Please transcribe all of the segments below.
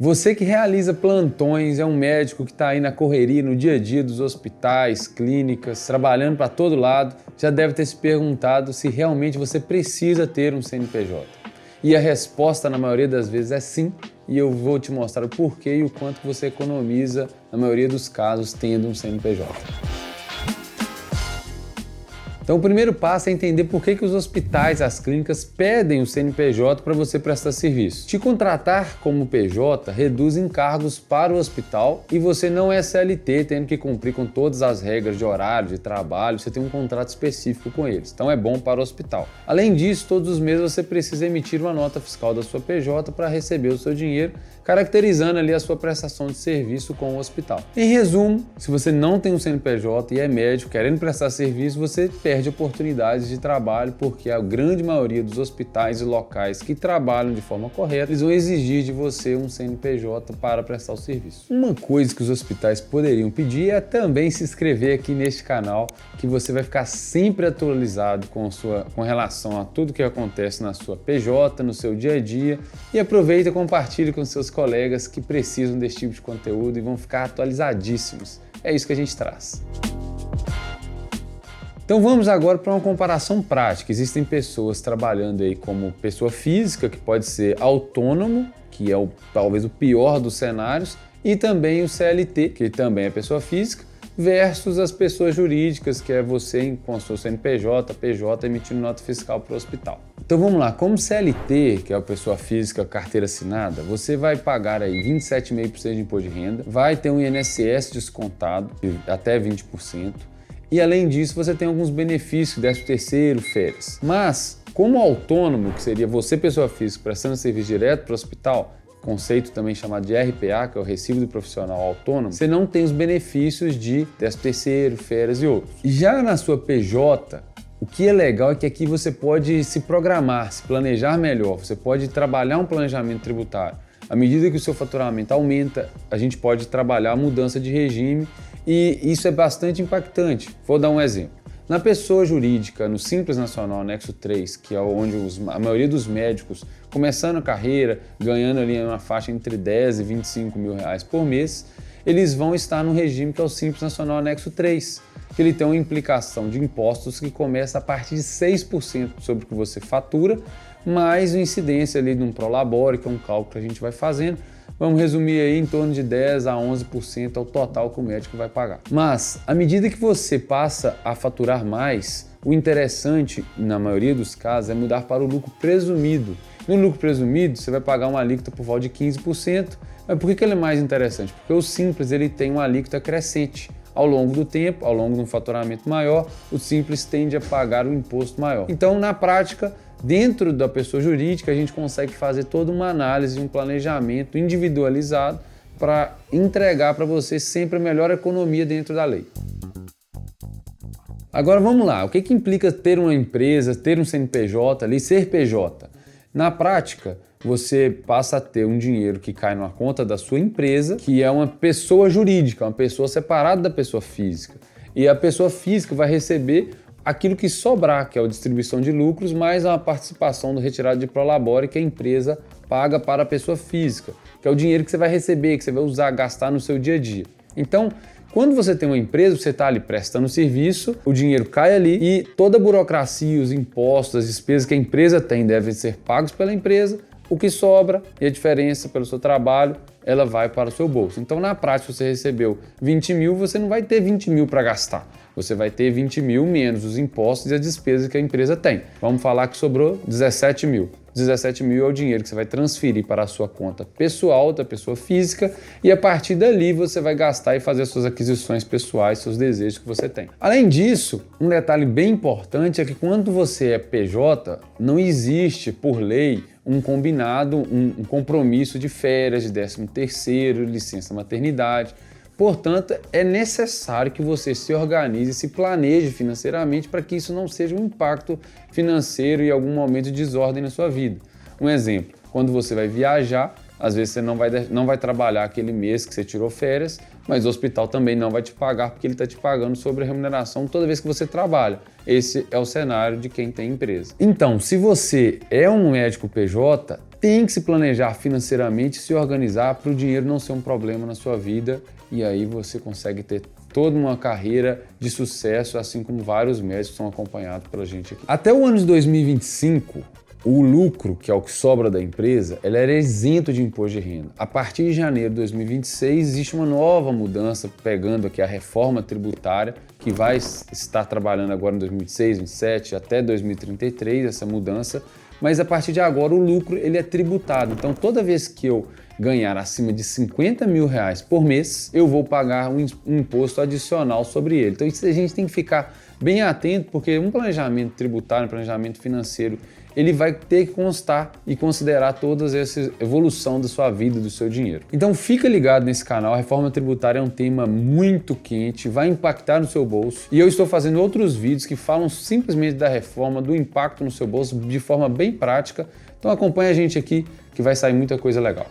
Você que realiza plantões, é um médico que está aí na correria, no dia a dia dos hospitais, clínicas, trabalhando para todo lado, já deve ter se perguntado se realmente você precisa ter um CNPJ. E a resposta, na maioria das vezes, é sim, e eu vou te mostrar o porquê e o quanto você economiza, na maioria dos casos, tendo um CNPJ. Então o primeiro passo é entender por que os hospitais, as clínicas pedem o CNPJ para você prestar serviço. Te contratar como PJ reduz encargos para o hospital e você não é CLT tendo que cumprir com todas as regras de horário, de trabalho, você tem um contrato específico com eles, então é bom para o hospital. Além disso, todos os meses você precisa emitir uma nota fiscal da sua PJ para receber o seu dinheiro, caracterizando ali a sua prestação de serviço com o hospital. Em resumo, se você não tem um CNPJ e é médico querendo prestar serviço, você perde oportunidades de trabalho porque a grande maioria dos hospitais e locais que trabalham de forma correta, eles vão exigir de você um CNPJ para prestar o serviço. Uma coisa que os hospitais poderiam pedir é também se inscrever aqui neste canal, que você vai ficar sempre atualizado com relação a tudo que acontece na sua PJ, no seu dia a dia, e aproveita e compartilhe com seus colegas que precisam desse tipo de conteúdo e vão ficar atualizadíssimos. É isso que a gente traz. Então vamos agora para uma comparação prática. Existem pessoas trabalhando aí como pessoa física, que pode ser autônomo, que é talvez o pior dos cenários, e também o CLT, que também é pessoa física, versus as pessoas jurídicas, que é você com o seu CNPJ, PJ, emitindo nota fiscal para o hospital. Então vamos lá, como CLT, que é a pessoa física, carteira assinada, você vai pagar aí 27,5% de imposto de renda, vai ter um INSS descontado de até 20%, e além disso você tem alguns benefícios, 13º, férias. Mas, como autônomo, que seria você, pessoa física, prestando serviço direto para o hospital, conceito também chamado de RPA, que é o Recibo do Profissional Autônomo, você não tem os benefícios de 13º, férias e outros. E já na sua PJ, o que é legal é que aqui você pode se programar, se planejar melhor, você pode trabalhar um planejamento tributário. À medida que o seu faturamento aumenta, a gente pode trabalhar a mudança de regime e isso é bastante impactante. Vou dar um exemplo. Na pessoa jurídica, no Simples Nacional Anexo 3, que é onde a maioria dos médicos, começando a carreira, ganhando ali uma faixa entre 10 e 25 mil reais por mês, eles vão estar no regime que é o Simples Nacional Anexo 3, que ele tem uma implicação de impostos que começa a partir de 6% sobre o que você fatura, mais a incidência ali de um prolabore, que é um cálculo que a gente vai fazendo. Vamos resumir aí em torno de 10 a 11% ao total que o médico vai pagar. Mas, à medida que você passa a faturar mais, o interessante, na maioria dos casos, é mudar para o lucro presumido. No lucro presumido, você vai pagar uma alíquota por volta de 15%. Mas por que ele é mais interessante? Porque o Simples ele tem uma alíquota crescente. Ao longo do tempo, ao longo de um faturamento maior, o Simples tende a pagar um imposto maior. Então, na prática, dentro da pessoa jurídica, a gente consegue fazer toda uma análise, um planejamento individualizado para entregar para você sempre a melhor economia dentro da lei. Agora vamos lá, o que implica ter uma empresa, ter um CNPJ ali, ser PJ? Na prática, você passa a ter um dinheiro que cai numa conta da sua empresa, que é uma pessoa jurídica, uma pessoa separada da pessoa física. E a pessoa física vai receber aquilo que sobrar, que é a distribuição de lucros, mais a participação do retirado de prolabore que a empresa paga para a pessoa física, que é o dinheiro que você vai receber, que você vai usar, gastar no seu dia a dia. Então, quando você tem uma empresa, você está ali prestando serviço, o dinheiro cai ali e toda a burocracia, os impostos, as despesas que a empresa tem devem ser pagos pela empresa. O que sobra e a diferença pelo seu trabalho, ela vai para o seu bolso. Então, na prática, você recebeu 20 mil, você não vai ter 20 mil para gastar. Você vai ter 20 mil menos os impostos e as despesas que a empresa tem. Vamos falar que sobrou 17 mil. 17 mil é o dinheiro que você vai transferir para a sua conta pessoal, da pessoa física, e a partir dali você vai gastar e fazer as suas aquisições pessoais, seus desejos que você tem. Além disso, um detalhe bem importante é que quando você é PJ, não existe, por lei, um combinado, um compromisso de férias, de 13º, licença maternidade. Portanto, é necessário que você se organize, se planeje financeiramente para que isso não seja um impacto financeiro e em algum momento de desordem na sua vida. Um exemplo, quando você vai viajar, às vezes você não vai trabalhar aquele mês que você tirou férias, mas o hospital também não vai te pagar porque ele está te pagando sobre a remuneração toda vez que você trabalha. Esse é o cenário de quem tem empresa. Então, se você é um médico PJ, tem que se planejar financeiramente, se organizar para o dinheiro não ser um problema na sua vida, e aí você consegue ter toda uma carreira de sucesso, assim como vários médicos são acompanhados pela gente aqui. Até o ano de 2025, o lucro, que é o que sobra da empresa, ele era isento de imposto de renda. A partir de janeiro de 2026, existe uma nova mudança, pegando aqui a reforma tributária, que vai estar trabalhando agora em 2026, 2027, até 2033, essa mudança. Mas a partir de agora, o lucro ele é tributado. Então, toda vez que eu ganhar acima de 50 mil reais por mês, eu vou pagar um imposto adicional sobre ele. Então, isso a gente tem que ficar bem atento, porque um planejamento tributário, um planejamento financeiro, ele vai ter que constar e considerar toda essa evolução da sua vida, do seu dinheiro. Então fica ligado nesse canal, a reforma tributária é um tema muito quente, vai impactar no seu bolso, e eu estou fazendo outros vídeos que falam simplesmente da reforma, do impacto no seu bolso de forma bem prática. Então acompanha a gente aqui que vai sair muita coisa legal.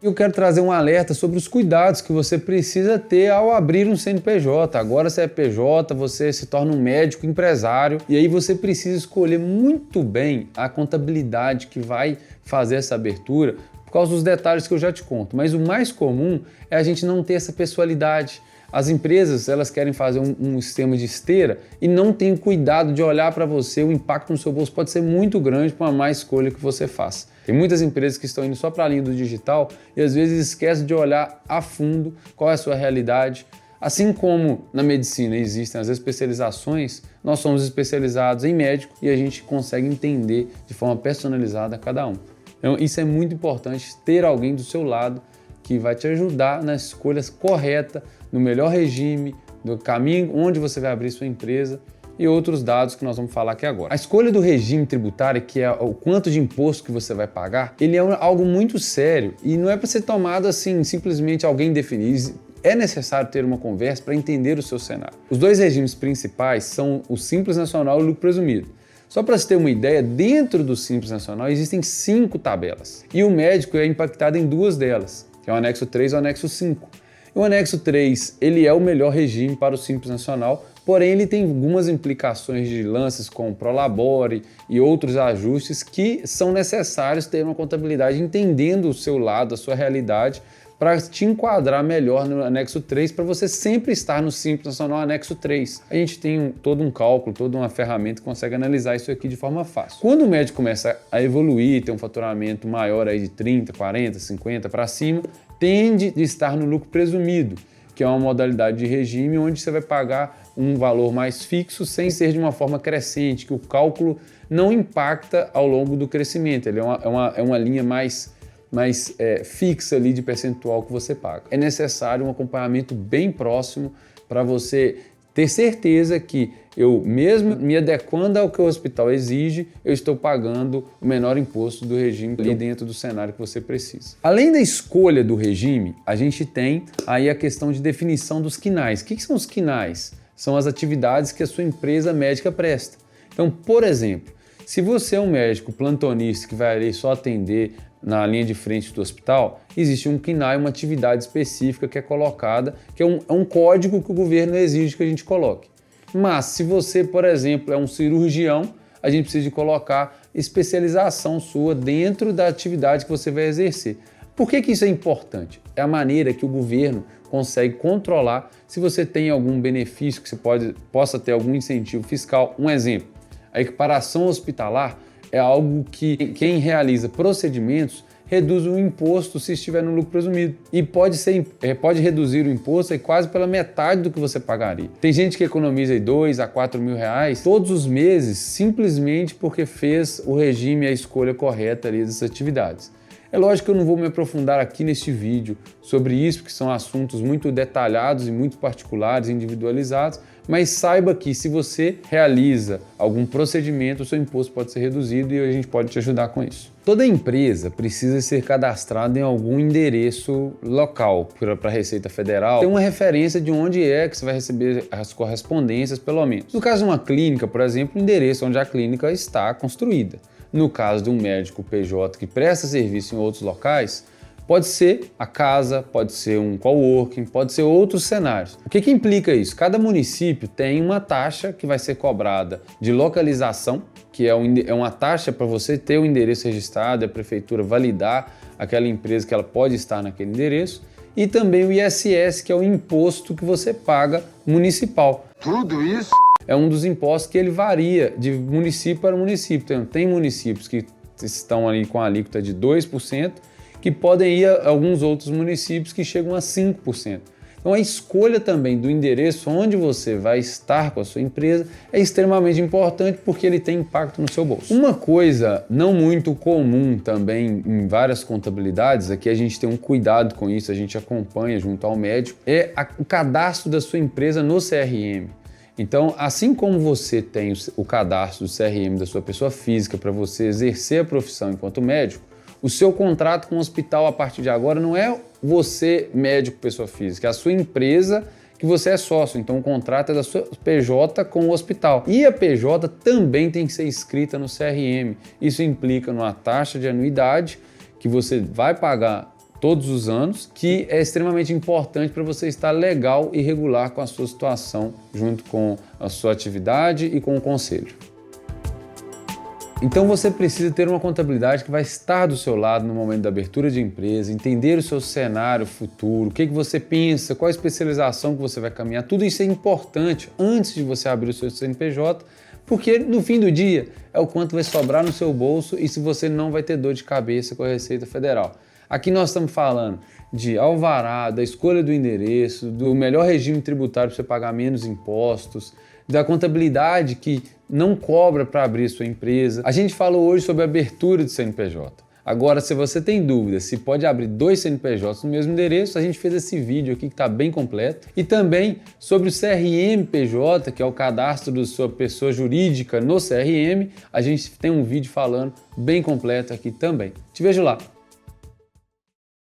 Eu quero trazer um alerta sobre os cuidados que você precisa ter ao abrir um CNPJ. Agora você é PJ, você se torna um médico empresário e aí você precisa escolher muito bem a contabilidade que vai fazer essa abertura por causa dos detalhes que eu já te conto. Mas o mais comum é a gente não ter essa pessoalidade. As empresas, elas querem fazer um sistema de esteira e não tem cuidado de olhar para você, o impacto no seu bolso pode ser muito grande para uma má escolha que você faça. Tem muitas empresas que estão indo só para a linha do digital e às vezes esquecem de olhar a fundo qual é a sua realidade. Assim como na medicina existem as especializações, nós somos especializados em médico e a gente consegue entender de forma personalizada cada um. Então isso é muito importante, ter alguém do seu lado que vai te ajudar nas escolhas corretas, no melhor regime, do caminho onde você vai abrir sua empresa e outros dados que nós vamos falar aqui agora. A escolha do regime tributário, que é o quanto de imposto que você vai pagar, ele é algo muito sério e não é para ser tomado assim, simplesmente alguém definir. É necessário ter uma conversa para entender o seu cenário. Os dois regimes principais são o Simples Nacional e o Lucro Presumido. Só para você ter uma ideia, dentro do Simples Nacional existem 5 tabelas e o médico é impactado em 2 delas, que é o anexo 3 e o anexo 5. O anexo 3, ele é o melhor regime para o Simples Nacional, porém ele tem algumas implicações de lances com Prolabore e outros ajustes que são necessários ter uma contabilidade entendendo o seu lado, a sua realidade, para te enquadrar melhor no anexo 3, para você sempre estar no Simples Nacional anexo 3. A gente tem todo um cálculo, toda uma ferramenta que consegue analisar isso aqui de forma fácil. Quando o médico começa a evoluir, ter um faturamento maior aí de 30, 40, 50 para cima, tende a estar no lucro presumido, que é uma modalidade de regime onde você vai pagar um valor mais fixo sem ser de uma forma crescente, que o cálculo não impacta ao longo do crescimento. Ele é uma linha mais fixa ali de percentual que você paga. É necessário um acompanhamento bem próximo para você ter certeza que eu, mesmo me adequando ao que o hospital exige, eu estou pagando o menor imposto do regime ali dentro do cenário que você precisa. Além da escolha do regime, a gente tem aí a questão de definição dos quinais. O que são os quinais? São as atividades que a sua empresa médica presta. Então, por exemplo, se você é um médico plantonista que vai ali só atender na linha de frente do hospital, existe um KNAI, uma atividade específica que é colocada, que é um código que o governo exige que a gente coloque. Mas se você, por exemplo, é um cirurgião, a gente precisa de colocar especialização sua dentro da atividade que você vai exercer. Por que isso é importante? É a maneira que o governo consegue controlar se você tem algum benefício, que você possa ter algum incentivo fiscal. Um exemplo, a equiparação hospitalar é algo que quem realiza procedimentos reduz o imposto se estiver no lucro presumido. E pode reduzir o imposto aí quase pela metade do que você pagaria. Tem gente que economiza aí 2 a 4 mil reais todos os meses simplesmente porque fez o regime e a escolha correta ali das atividades. É lógico que eu não vou me aprofundar aqui neste vídeo sobre isso, porque são assuntos muito detalhados e muito particulares, individualizados, mas saiba que se você realiza algum procedimento, o seu imposto pode ser reduzido e a gente pode te ajudar com isso. Toda empresa precisa ser cadastrada em algum endereço local para a Receita Federal. Tem uma referência de onde é que você vai receber as correspondências, pelo menos. No caso de uma clínica, por exemplo, o endereço onde a clínica está construída. No caso de um médico PJ que presta serviço em outros locais, pode ser a casa, pode ser um coworking, pode ser outros cenários. O que implica isso? Cada município tem uma taxa que vai ser cobrada de localização, que é uma taxa para você ter o endereço registrado, a prefeitura validar aquela empresa que ela pode estar naquele endereço, e também o ISS, que é o imposto que você paga municipal. Tudo isso? É um dos impostos que ele varia de município para município. Então, tem municípios que estão ali com a alíquota de 2%, que podem ir a alguns outros municípios que chegam a 5%. Então a escolha também do endereço onde você vai estar com a sua empresa é extremamente importante porque ele tem impacto no seu bolso. Uma coisa não muito comum também em várias contabilidades, aqui a gente tem um cuidado com isso, a gente acompanha junto ao médico, é o cadastro da sua empresa no CRM. Então, assim como você tem o cadastro do CRM da sua pessoa física para você exercer a profissão enquanto médico, o seu contrato com o hospital a partir de agora não é você, médico, pessoa física, é a sua empresa que você é sócio. Então o contrato é da sua PJ com o hospital. E a PJ também tem que ser inscrita no CRM. Isso implica numa taxa de anuidade que você vai pagar todos os anos, que é extremamente importante para você estar legal e regular com a sua situação, junto com a sua atividade e com o conselho. Então você precisa ter uma contabilidade que vai estar do seu lado no momento da abertura de empresa, entender o seu cenário futuro, o que você pensa, qual a especialização que você vai caminhar. Tudo isso é importante antes de você abrir o seu CNPJ, porque no fim do dia é o quanto vai sobrar no seu bolso e se você não vai ter dor de cabeça com a Receita Federal. Aqui nós estamos falando de alvará, da escolha do endereço, do melhor regime tributário para você pagar menos impostos, da contabilidade que não cobra para abrir sua empresa. A gente falou hoje sobre a abertura de CNPJ. Agora, se você tem dúvida se pode abrir 2 CNPJs no mesmo endereço, a gente fez esse vídeo aqui que está bem completo. E também sobre o CRM-PJ, que é o cadastro da sua pessoa jurídica no CRM, a gente tem um vídeo falando bem completo aqui também. Te vejo lá!